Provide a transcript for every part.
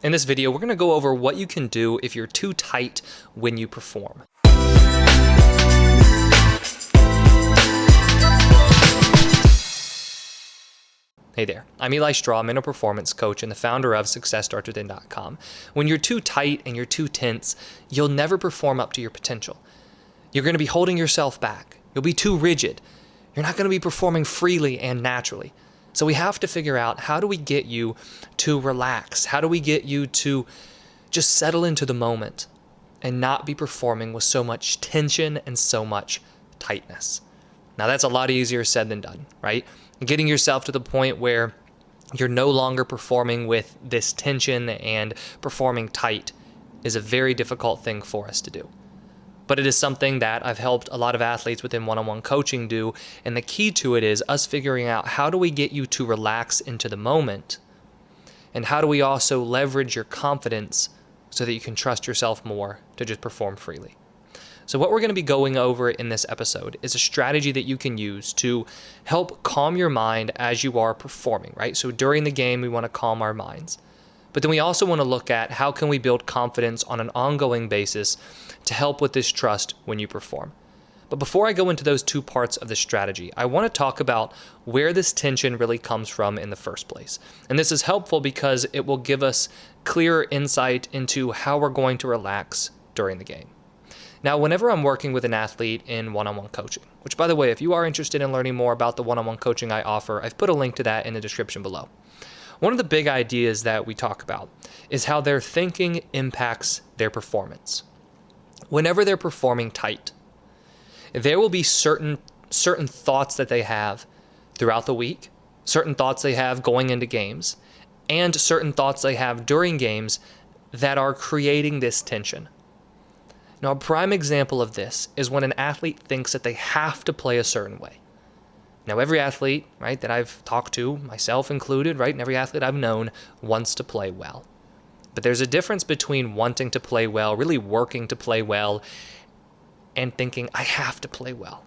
In this video, we're going to go over what you can do if you're too tight when you perform. Hey there, I'm Eli Straw, I'm a performance coach and the founder of SuccessStartsWithin.com. When you're too tight and you're too tense, you'll never perform up to your potential. You're going to be holding yourself back. You'll be too rigid. You're not going to be performing freely and naturally. So we have to figure out, how do we get you to relax? How do we get you to just settle into the moment and not be performing with so much tension and so much tightness? Now that's a lot easier said than done, right? Getting yourself to the point where you're no longer performing with this tension and performing tight is a very difficult thing for us to do. But it is something that I've helped a lot of athletes within one-on-one coaching do, and the key to it is us figuring out, how do we get you to relax into the moment, and how do we also leverage your confidence so that you can trust yourself more to just perform freely. So what we're going to be going over in this episode is a strategy that you can use to help calm your mind as you are performing, right? So during the game, we want to calm our minds. But then we also want to look at, how can we build confidence on an ongoing basis to help with this trust when you perform. But before I go into those two parts of the strategy, I want to talk about where this tension really comes from in the first place. And this is helpful because it will give us clearer insight into how we're going to relax during the game. Now, whenever I'm working with an athlete in one-on-one coaching, which, by the way, if you are interested in learning more about the one-on-one coaching I offer, I've put a link to that in the description below. One of the big ideas that we talk about is how their thinking impacts their performance. Whenever they're performing tight, there will be certain thoughts that they have throughout the week, certain thoughts they have going into games, and certain thoughts they have during games that are creating this tension. Now, a prime example of this is when an athlete thinks that they have to play a certain way. Now, every athlete, right, that I've talked to, myself included, right, and every athlete I've known wants to play well. But there's a difference between wanting to play well, really working to play well, and thinking, I have to play well.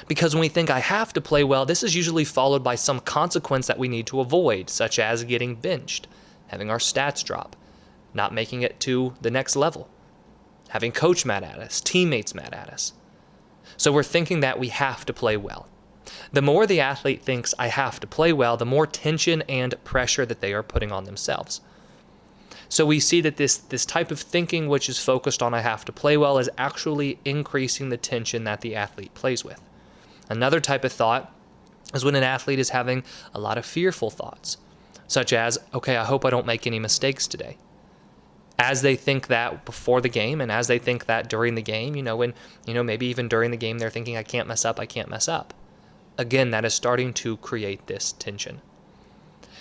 Because when we think I have to play well, this is usually followed by some consequence that we need to avoid, such as getting benched, having our stats drop, not making it to the next level, having coach mad at us, teammates mad at us. So we're thinking that we have to play well. The more the athlete thinks I have to play well, the more tension and pressure that they are putting on themselves. So we see that this type of thinking, which is focused on I have to play well, is actually increasing the tension that the athlete plays with. Another type of thought is when an athlete is having a lot of fearful thoughts, such as, okay, I hope I don't make any mistakes today. As they think that before the game, and as they think that during the game, maybe even during the game, they're thinking, I can't mess up. Again, that is starting to create this tension.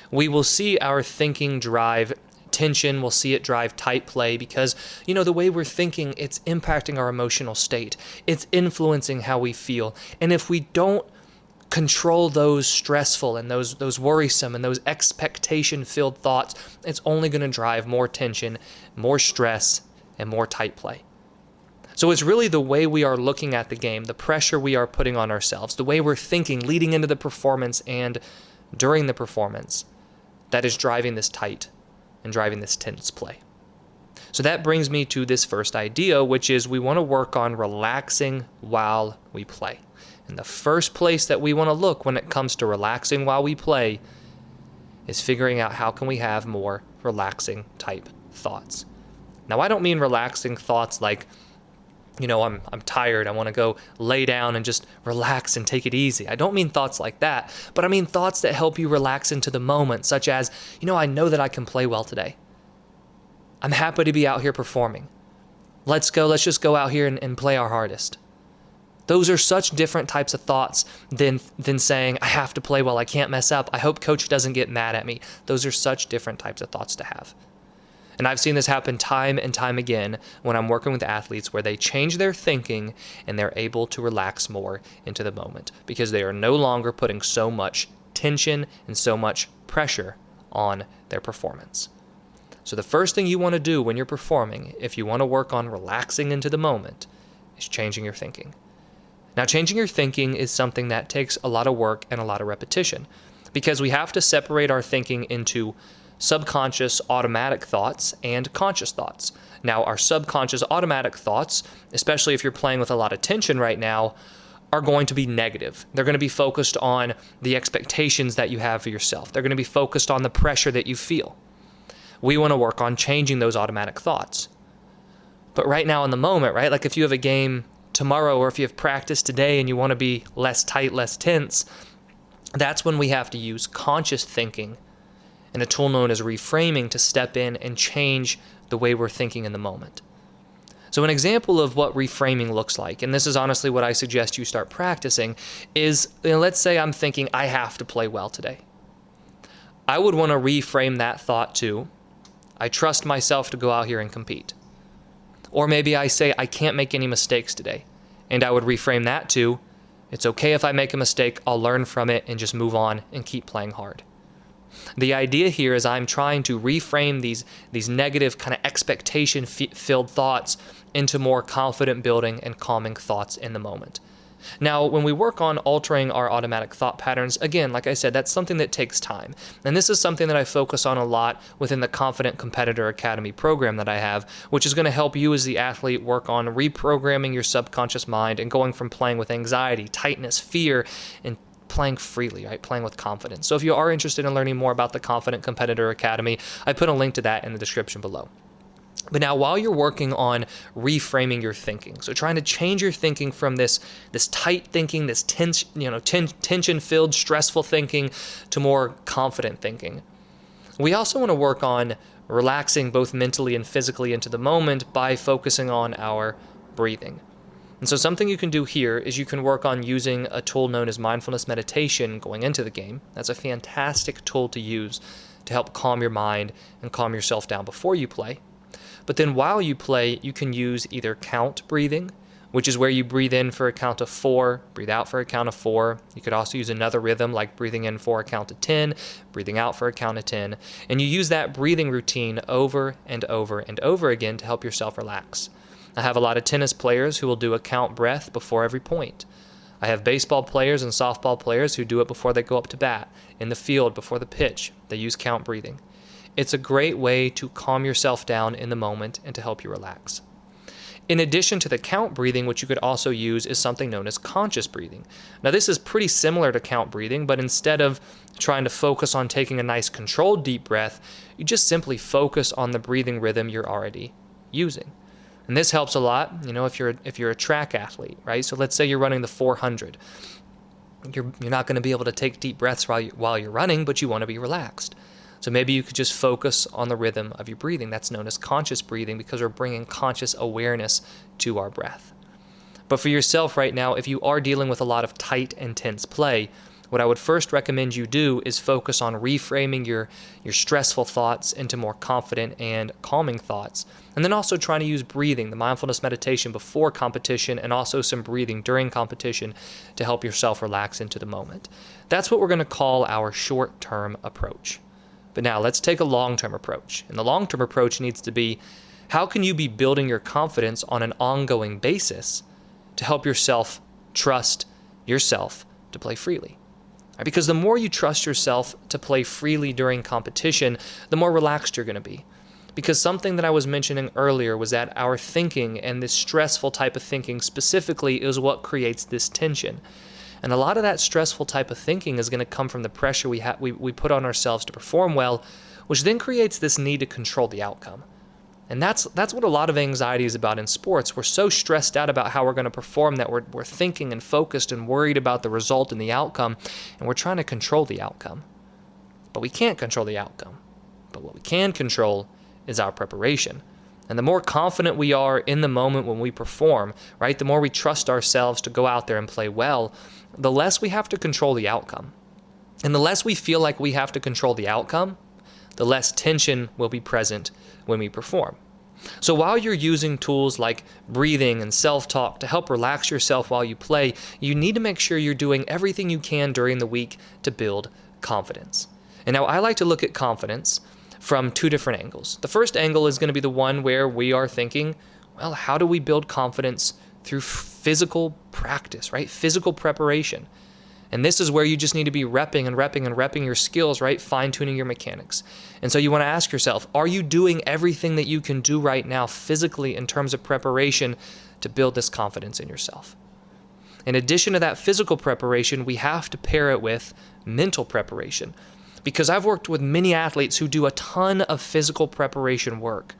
We will see our thinking drive tension, we'll see it drive tight play because, the way we're thinking, it's impacting our emotional state. It's influencing how we feel. And if we don't control those stressful and those worrisome and those expectation-filled thoughts, it's only going to drive more tension, more stress, and more tight play. So it's really the way we are looking at the game, the pressure we are putting on ourselves, the way we're thinking leading into the performance and during the performance, that is driving this tight and driving this tense play. So that brings me to this first idea, which is we want to work on relaxing while we play. And the first place that we want to look when it comes to relaxing while we play is figuring out, how can we have more relaxing type thoughts. Now, I don't mean relaxing thoughts like, I'm tired, I want to go lay down and just relax and take it easy. I don't mean thoughts like that, but I mean thoughts that help you relax into the moment, such as, I know that I can play well today. I'm happy to be out here performing. Let's just go out here and play our hardest. Those are such different types of thoughts than saying, I have to play well, I can't mess up, I hope coach doesn't get mad at me. Those are such different types of thoughts to have. And I've seen this happen time and time again when I'm working with athletes, where they change their thinking and they're able to relax more into the moment because they are no longer putting so much tension and so much pressure on their performance. So the first thing you want to do when you're performing, if you want to work on relaxing into the moment, is changing your thinking. Now, changing your thinking is something that takes a lot of work and a lot of repetition, because we have to separate our thinking into subconscious automatic thoughts and conscious thoughts. Now, our subconscious automatic thoughts, especially if you're playing with a lot of tension right now, are going to be negative. They're going to be focused on the expectations that you have for yourself. They're going to be focused on the pressure that you feel. We want to work on changing those automatic thoughts. But right now in the moment, right, like if you have a game tomorrow or if you have practice today and you want to be less tight, less tense, that's when we have to use conscious thinking and a tool known as reframing to step in and change the way we're thinking in the moment. So an example of what reframing looks like, and this is honestly what I suggest you start practicing, is let's say I'm thinking I have to play well today. I would want to reframe that thought to, I trust myself to go out here and compete. Or maybe I say I can't make any mistakes today, and I would reframe that to, it's okay if I make a mistake, I'll learn from it and just move on and keep playing hard. The idea here is I'm trying to reframe these negative kind of expectation-filled thoughts into more confident building and calming thoughts in the moment. Now, when we work on altering our automatic thought patterns, again, like I said, that's something that takes time. And this is something that I focus on a lot within the Confident Competitor Academy program that I have, which is going to help you as the athlete work on reprogramming your subconscious mind and going from playing with anxiety, tightness, fear, and playing freely, right? Playing with confidence. So if you are interested in learning more about the Confident Competitor Academy, I put a link to that in the description below. But now while you're working on reframing your thinking, so trying to change your thinking from this tight thinking, this tension-filled, stressful thinking to more confident thinking, we also want to work on relaxing both mentally and physically into the moment by focusing on our breathing. And so something you can do here is you can work on using a tool known as mindfulness meditation going into the game. That's a fantastic tool to use to help calm your mind and calm yourself down before you play. But then while you play, you can use either count breathing, which is where you breathe in for a count of 4, breathe out for a count of 4. You could also use another rhythm like breathing in for a count of 10, breathing out for a count of 10. And you use that breathing routine over and over and over again to help yourself relax. I have a lot of tennis players who will do a count breath before every point. I have baseball players and softball players who do it before they go up to bat, in the field, before the pitch. They use count breathing. It's a great way to calm yourself down in the moment and to help you relax. In addition to the count breathing, what you could also use is something known as conscious breathing. Now, this is pretty similar to count breathing, but instead of trying to focus on taking a nice controlled deep breath, you just simply focus on the breathing rhythm you're already using. And this helps a lot, if you're a track athlete, right? So let's say you're running the 400. You're not going to be able to take deep breaths while you're running, but you want to be relaxed. So maybe you could just focus on the rhythm of your breathing. That's known as conscious breathing because we're bringing conscious awareness to our breath. But for yourself right now, if you are dealing with a lot of tight, intense play, what I would first recommend you do is focus on reframing your stressful thoughts into more confident and calming thoughts. And then also trying to use breathing, the mindfulness meditation before competition, and also some breathing during competition to help yourself relax into the moment. That's what we're going to call our short-term approach. But now let's take a long-term approach. And the long-term approach needs to be, how can you be building your confidence on an ongoing basis to help yourself trust yourself to play freely? Right? Because the more you trust yourself to play freely during competition, the more relaxed you're going to be. Because something that I was mentioning earlier was that our thinking and this stressful type of thinking specifically is what creates this tension. And a lot of that stressful type of thinking is going to come from the pressure we put on ourselves to perform well, which then creates this need to control the outcome. And that's what a lot of anxiety is about in sports. We're so stressed out about how we're going to perform that we're thinking and focused and worried about the result and the outcome, and we're trying to control the outcome. But we can't control the outcome. But what we can control is our preparation. And the more confident we are in the moment when we perform, right, the more we trust ourselves to go out there and play well, the less we have to control the outcome. And the less we feel like we have to control the outcome, the less tension will be present when we perform. So while you're using tools like breathing and self-talk to help relax yourself while you play, you need to make sure you're doing everything you can during the week to build confidence. And now I like to look at confidence from two different angles. The first angle is going to be the one where we are thinking, well, how do we build confidence through physical practice, right? Physical preparation. And this is where you just need to be repping and repping and repping your skills, right? Fine-tuning your mechanics. And so you want to ask yourself, are you doing everything that you can do right now physically in terms of preparation to build this confidence in yourself? In addition to that physical preparation, we have to pair it with mental preparation. Because I've worked with many athletes who do a ton of physical preparation work,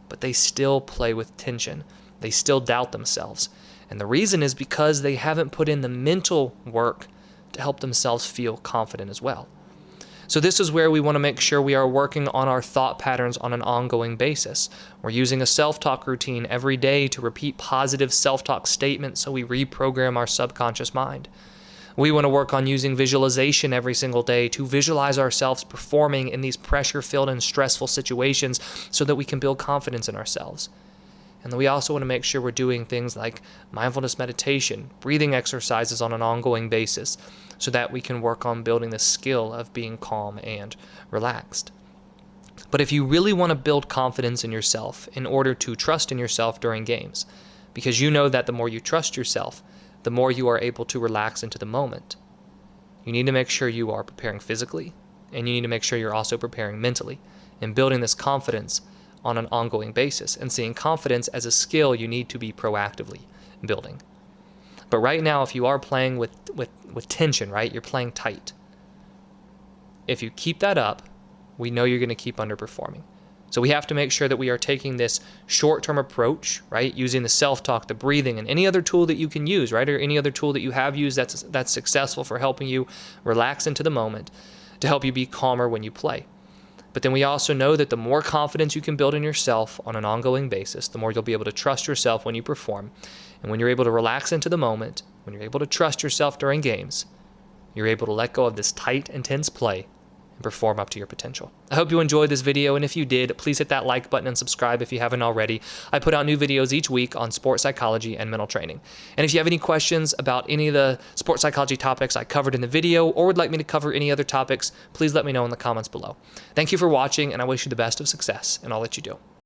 but they still play with tension. They still doubt themselves. And the reason is because they haven't put in the mental work to help themselves feel confident as well. So this is where we want to make sure we are working on our thought patterns on an ongoing basis. We're using a self-talk routine every day to repeat positive self-talk statements so we reprogram our subconscious mind. We want to work on using visualization every single day to visualize ourselves performing in these pressure-filled and stressful situations so that we can build confidence in ourselves. And then we also want to make sure we're doing things like mindfulness meditation, breathing exercises on an ongoing basis so that we can work on building the skill of being calm and relaxed. But if you really want to build confidence in yourself in order to trust in yourself during games, because you know that the more you trust yourself, the more you are able to relax into the moment, you need to make sure you are preparing physically, and you need to make sure you're also preparing mentally and building this confidence on an ongoing basis and seeing confidence as a skill you need to be proactively building. But right now, if you are playing with tension, right, you're playing tight. If you keep that up, we know you're going to keep underperforming. So we have to make sure that we are taking this short-term approach, right, using the self-talk, the breathing, and any other tool that you can use, right, or any other tool that you have used that's successful for helping you relax into the moment to help you be calmer when you play. But then we also know that the more confidence you can build in yourself on an ongoing basis, the more you'll be able to trust yourself when you perform. And when you're able to relax into the moment, when you're able to trust yourself during games, you're able to let go of this tight, intense play and perform up to your potential. I hope you enjoyed this video, and if you did, please hit that like button and subscribe if you haven't already. I put out new videos each week on sports psychology and mental training. And if you have any questions about any of the sports psychology topics I covered in the video, or would like me to cover any other topics, please let me know in the comments below. Thank you for watching, and I wish you the best of success in all that you do.